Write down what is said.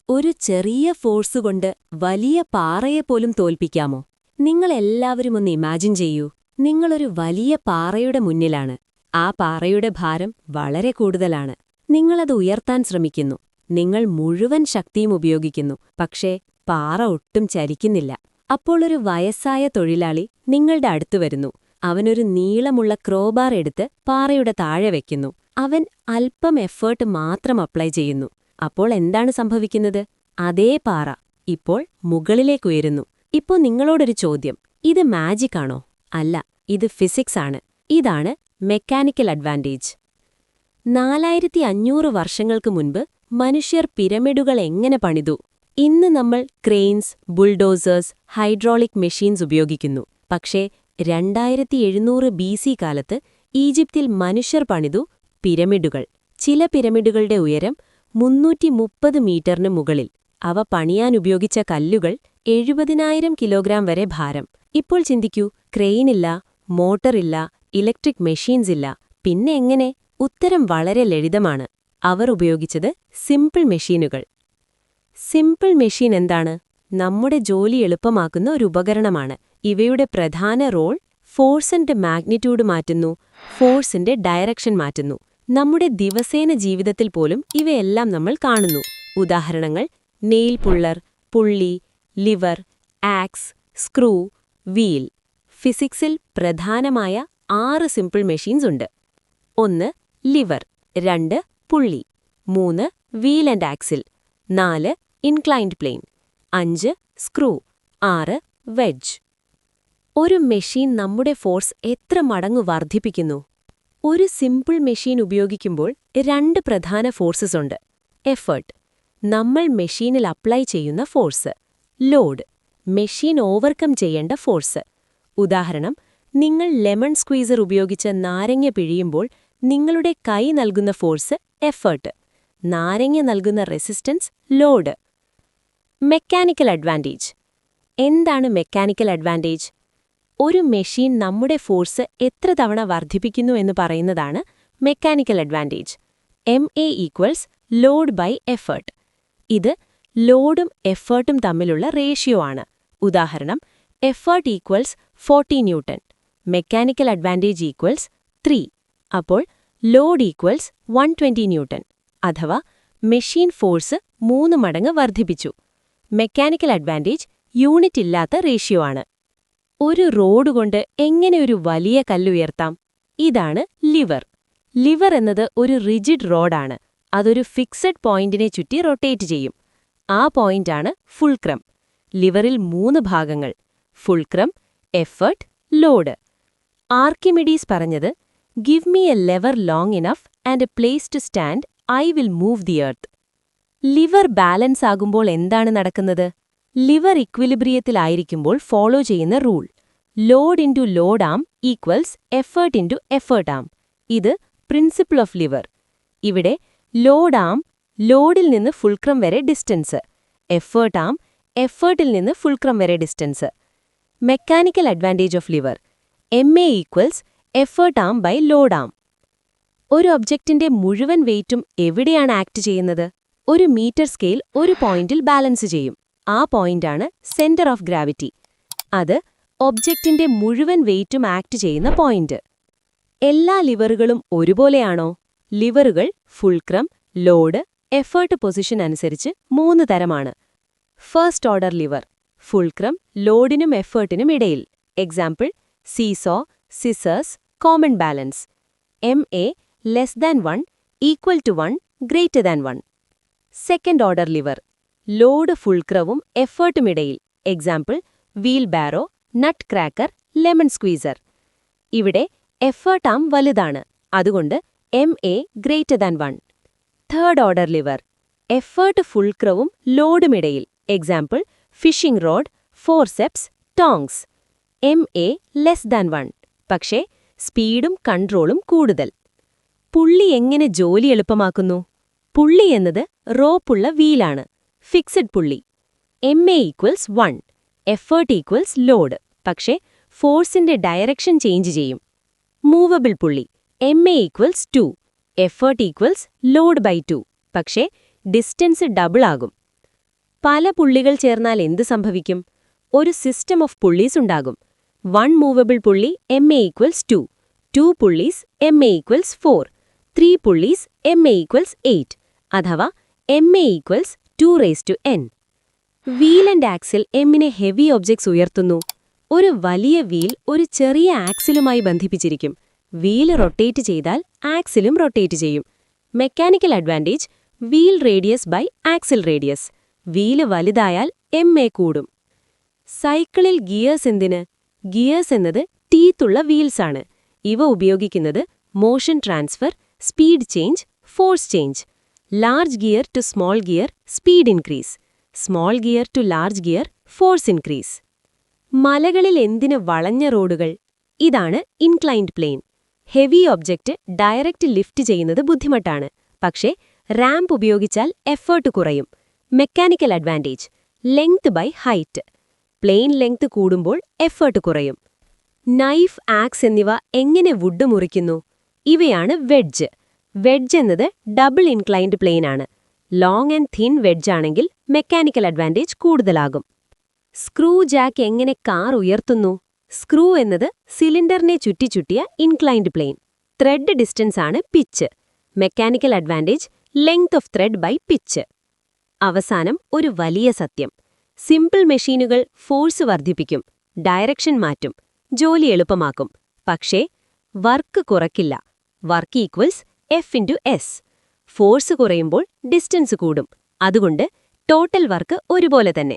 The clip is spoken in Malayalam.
ഒരു ചെറിയ ഫോഴ്സ് കൊണ്ട് വലിയ പാറയെപ്പോലും തോൽപ്പിക്കാമോ? നിങ്ങളെല്ലാവരും ഒന്ന് ഇമാജിൻ ചെയ്യൂ. നിങ്ങളൊരു വലിയ പാറയുടെ മുന്നിലാണ്. ആ പാറയുടെ ഭാരം വളരെ കൂടുതലാണ്. നിങ്ങളത് ഉയർത്താൻ ശ്രമിക്കുന്നു. നിങ്ങൾ മുഴുവൻ ശക്തിയും ഉപയോഗിക്കുന്നു. പക്ഷേ പാറ ഒട്ടും ചലിക്കുന്നില്ല. അപ്പോൾ ഒരു വയസ്സായ തൊഴിലാളി നിങ്ങളുടെ അടുത്തു വരുന്നു. അവനൊരു നീളമുള്ള ക്രോബാർ എടുത്ത് പാറയുടെ താഴെ വയ്ക്കുന്നു. അവൻ അല്പം എഫേർട്ട് മാത്രം അപ്ലൈ ചെയ്യുന്നു. അപ്പോൾ എന്താണ് സംഭവിക്കുന്നത്? അതേ പാറ ഇപ്പോൾ മുകളിലേക്കുയരുന്നു. ഇപ്പോ നിങ്ങളോടൊരു ചോദ്യം. ഇത് മാജിക് ആണോ? അല്ല, ഇത് ഫിസിക്സ് ആണ്. ഇതാണ് മെക്കാനിക്കൽ അഡ്വാൻറ്റേജ്. 4500 വർഷങ്ങൾക്ക് മുൻപ് മനുഷ്യർ പിരമിഡുകൾ എങ്ങനെ പണിതു? ഇന്ന് നമ്മൾ ക്രെയിൻസ്, ബുൾഡോസേഴ്സ്, ഹൈഡ്രോളിക് മെഷീൻസ് ഉപയോഗിക്കുന്നു. പക്ഷേ 2700 BC കാലത്ത് ഈജിപ്തിൽ മനുഷ്യർ പണിതു പിരമിഡുകൾ. ചില പിരമിഡുകളുടെ ഉയരം 330 മീറ്ററിന് മുകളിൽ. അവ പണിയാനുപയോഗിച്ച കല്ലുകൾ 70,000 കിലോഗ്രാം വരെ ഭാരം. ഇപ്പോൾ ചിന്തിക്കൂ, ക്രെയിനില്ല, മോട്ടറില്ല, ഇലക്ട്രിക് മെഷീൻസ് ഇല്ല. പിന്നെ എങ്ങനെ? ഉത്തരം വളരെ ലളിതമാണ്. അവർ ഉപയോഗിച്ചത് സിമ്പിൾ മെഷീനുകൾ. സിമ്പിൾ മെഷീൻ എന്താണ്? നമ്മുടെ ജോലി എളുപ്പമാക്കുന്ന ഒരു ഉപകരണമാണ്. ഇവയുടെ പ്രധാന റോൾ ഫോഴ്സിന്റെ മാഗ്നിറ്റ്യൂഡ് മാറ്റുന്നു, ഫോഴ്സിന്റെ ഡയറക്ഷൻ മാറ്റുന്നു. നമ്മുടെ ദിവസേന ജീവിതത്തിൽ പോലും ഇവയെല്ലാം നമ്മൾ കാണുന്നു. ഉദാഹരണങ്ങൾ: നെയിൽ പുള്ളർ, പുള്ളി, ലിവർ, ആക്സ്, സ്ക്രൂ, വീൽ. ഫിസിക്സിൽ പ്രധാനമായ 6 സിമ്പിൾ മെഷീൻസ് ഉണ്ട്. 1 liver, 2 pulley, 3 wheel and axle, 4 inclined plane, 5 screw, 6 wedge. ഒരു മെഷീൻ നമ്മുടെ ഫോഴ്സ് എത്ര മടങ്ങ് വർദ്ധിപ്പിക്കുന്നു? ഒരു സിമ്പിൾ മെഷീൻ ഉപയോഗിക്കുമ്പോൾ 2 പ്രധാന ഫോഴ്സസ് ഉണ്ട്. എഫേർട്ട്, നമ്മൾ മെഷീനിൽ അപ്ലൈ ചെയ്യുന്ന ഫോഴ്സ്. ലോഡ്, മെഷീൻ ഓവർകം ചെയ്യേണ്ട ഫോഴ്സ്. ഉദാഹരണം: നിങ്ങൾ ലെമൺ സ്ക്വീസർ ഉപയോഗിച്ച് നാരങ്ങ പിഴിയുമ്പോൾ നിങ്ങളുടെ കൈ നൽകുന്ന ഫോഴ്സ് എഫേർട്ട്. നാരങ്ങ നൽകുന്ന റെസിസ്റ്റൻസ് ലോഡ്. Mechanical advantage. എന്താണ് മെക്കാനിക്കൽ അഡ്വാൻറ്റേജ്? ഒരു മെഷീൻ നമ്മുടെ ഫോഴ്സ് എത്ര തവണ വർദ്ധിപ്പിക്കുന്നു എന്ന് പറയുന്നതാണ് mechanical advantage. MA = load by effort. ഇത് ലോഡും എഫേർട്ടും തമ്മിലുള്ള റേഷ്യോ ആണ്. ഉദാഹരണം: എഫേർട്ട് = 40 ന്യൂട്ടൺ, മെക്കാനിക്കൽ അഡ്വാൻറ്റേജ് = 3. അപ്പോൾ ലോഡ് = 120 ന്യൂട്ടൺ. അഥവാ മെഷീൻ ഫോഴ്സ് 3 മടങ്ങ് വർദ്ധിപ്പിച്ചു. മെക്കാനിക്കൽ അഡ്വാൻറ്റേജ് യൂണിറ്റ് ഇല്ലാത്ത റേഷ്യോ ആണ്. ഒരു റോഡ് കൊണ്ട് എങ്ങനെ ഒരു വലിയ കല്ലുയർത്താം? ഇതാണ് ലിവർ. ലിവർ എന്നത് ഒരു റിജിഡ് റോഡാണ്. അതൊരു ഫിക്സഡ് പോയിന്റിനെ ചുറ്റി റൊട്ടേറ്റ് ചെയ്യും. ആ പോയിന്റാണ് ഫുൾക്രം. ലിവറിൽ 3 ഭാഗങ്ങൾ: ഫുൾക്രം, എഫേർട്ട്, ലോഡ്. ആർക്കിമിഡീസ് പറഞ്ഞത്, "give me a lever long enough and a place to stand, I will move the earth." Lever balance ആകുമ്പോൾ എന്താണ് നടക്കുന്നത്? ലിവർ ഇക്വിലിബ്രിയത്തിലായിരിക്കുമ്പോൾ ഫോളോ ചെയ്യുന്ന rule: load into load arm equals effort into effort arm. ഇത് പ്രിൻസിപ്പിൾ ഓഫ് ലിവർ. ഇവിടെ ലോഡ് ആം ലോഡിൽ നിന്ന് ഫുൾക്രം വരെ ഡിസ്റ്റൻസ്, എഫേർട്ട് ആം എഫേർട്ടിൽ നിന്ന് ഫുൾക്രം വരെ distance. Mechanical advantage of lever: MA = effort arm by load arm. ഒരു ഒബ്ജക്റ്റിന്റെ മുഴുവൻ വെയിറ്റും എവിടെയാണ് ആക്ട് ചെയ്യുന്നത്? ഒരു മീറ്റർ സ്കെയിൽ ഒരു പോയിന്റിൽ ബാലൻസ് ചെയ്യും. ആ പോയിന്റാണ് സെന്റർ ഓഫ് ഗ്രാവിറ്റി. അത് ഒബ്ജക്റ്റിന്റെ മുഴുവൻ വെയിറ്റും ആക്ട് ചെയ്യുന്ന പോയിന്റ്. എല്ലാ ലിവറുകളും ഒരുപോലെയാണോ? ലിവറുകൾ ഫുൾക്രം, ലോഡ്, എഫേർട്ട് പൊസിഷൻ അനുസരിച്ച് 3 തരമാണ്. ഫസ്റ്റ് ഓർഡർ ലിവർ: ഫുൾക്രം ലോഡിനും എഫേർട്ടിനും ഇടയിൽ. Example: seesaw, scissors, common balance. MA <1, = 1, <1. Second order lever: load ഫുൾക്രവും എഫേർട്ടുമിടയിൽ. Example: wheelbarrow, nutcracker, lemon squeezer. ഇവിടെ എഫേർട്ട് ആം വലുതാണ്, അതുകൊണ്ട് MA <1. Third order lever: effort ഫുൾക്രവും ലോഡുമിടയിൽ. Example: fishing rod, forceps, tongs. MA <1, പക്ഷേ സ്പീഡും കൺട്രോളും കൂടുതൽ. പുള്ളി എങ്ങനെ ജോലി എളുപ്പമാക്കുന്നു? പുള്ളി എന്നത് റോപ്പുള്ള വീലാണ്, ഫിക്സഡ് പുള്ളി. MA = 1, എഫേർട്ട് = ലോഡ്, പക്ഷേ ഫോഴ്സിന്റെ ഡയറക്ഷൻ ചേഞ്ച് ചെയ്യും. മൂവബിൾ പുള്ളി: MA = 2, എഫേർട്ട് = ലോഡ് ബൈ 2, പക്ഷേ ഡിസ്റ്റൻസ് ഡബിൾ ആകും. പല പുള്ളികൾ ചേർന്നാൽ എന്ത് സംഭവിക്കും? ഒരു സിസ്റ്റം ഓഫ് പുള്ളീസ് ഉണ്ടാകും. 1 മൂവബിൾ പുള്ളി MA=2, 2 pulleys MA=4, 3 pulleys MA=8, അഥവാ MA=2n. വീൽ ആൻഡ് ആക്സിൽ എമ്മിനെ ഹെവി ഒബ്ജക്ട്സ് ഉയർത്തുന്നു. ഒരു വലിയ വീൽ ഒരു ചെറിയ ആക്സിലുമായി ബന്ധിപ്പിച്ചിരിക്കും. വീല് റൊട്ടേറ്റ് ചെയ്താൽ ആക്സിലും റൊട്ടേറ്റ് ചെയ്യും. Mechanical advantage wheel radius by axle radius. Wheel വലുതായാൽ MA കൂടും. സൈക്കിളിൽ ഗിയേഴ്സ് എന്തിന്? ഗിയേഴ്സ് എന്നത് ടീത്തുള്ള വീൽസാണ്. ഇവ ഉപയോഗിക്കുന്നത് motion transfer, speed change, force change. Large gear to small gear speed increase, small gear to large gear force increase. മലകളിൽ എന്തിന് വളഞ്ഞ റോഡുകൾ? ഇതാണ് inclined plane. Heavy object direct lift ചെയ്യുന്നത് ബുദ്ധിമുട്ടാണ്. പക്ഷേ റാമ്പ് ഉപയോഗിച്ചാൽ എഫേർട്ട് കുറയും. Mechanical advantage length by height. Plane length കൂടുമ്പോൾ എഫേർട്ട് കുറയും. നൈഫ്, ആക്സ് എന്നിവ എങ്ങനെ വുഡ് മുറിക്കുന്നു? ഇവയാണ് വെഡ്ജ്. വെഡ്ജ് എന്നത് ഡബിൾ ഇൻക്ലൈൻഡ് പ്ലെയിൻ ആണ്. ലോങ് ആൻഡ് തിൻ വെഡ്ജ് ആണെങ്കിൽ മെക്കാനിക്കൽ അഡ്വാൻറ്റേജ് കൂടുതലാകും. സ്ക്രൂ ജാക്ക് എങ്ങനെ കാർ ഉയർത്തുന്നു? സ്ക്രൂ എന്നത് സിലിണ്ടറിനെ ചുറ്റിച്ചുറ്റിയ ഇൻക്ലൈൻഡ് പ്ലെയിൻ. ത്രെഡ് ഡിസ്റ്റൻസ് ആണ് pitch. Mechanical advantage length of thread by pitch. അവസാനം ഒരു വലിയ സത്യം. സിമ്പിൾ മെഷീനുകൾ ഫോഴ്സ് വർദ്ധിപ്പിക്കും, ഡയറക്ഷൻ മാറ്റും, ജോലി എളുപ്പമാക്കും. പക്ഷേ വർക്ക് കുറയ്ക്കില്ല. Work equals F×S. ഫോഴ്സ് കുറയുമ്പോൾ ഡിസ്റ്റൻസ് കൂടും. അതുകൊണ്ട് ടോട്ടൽ വർക്ക് ഒരുപോലെ തന്നെ.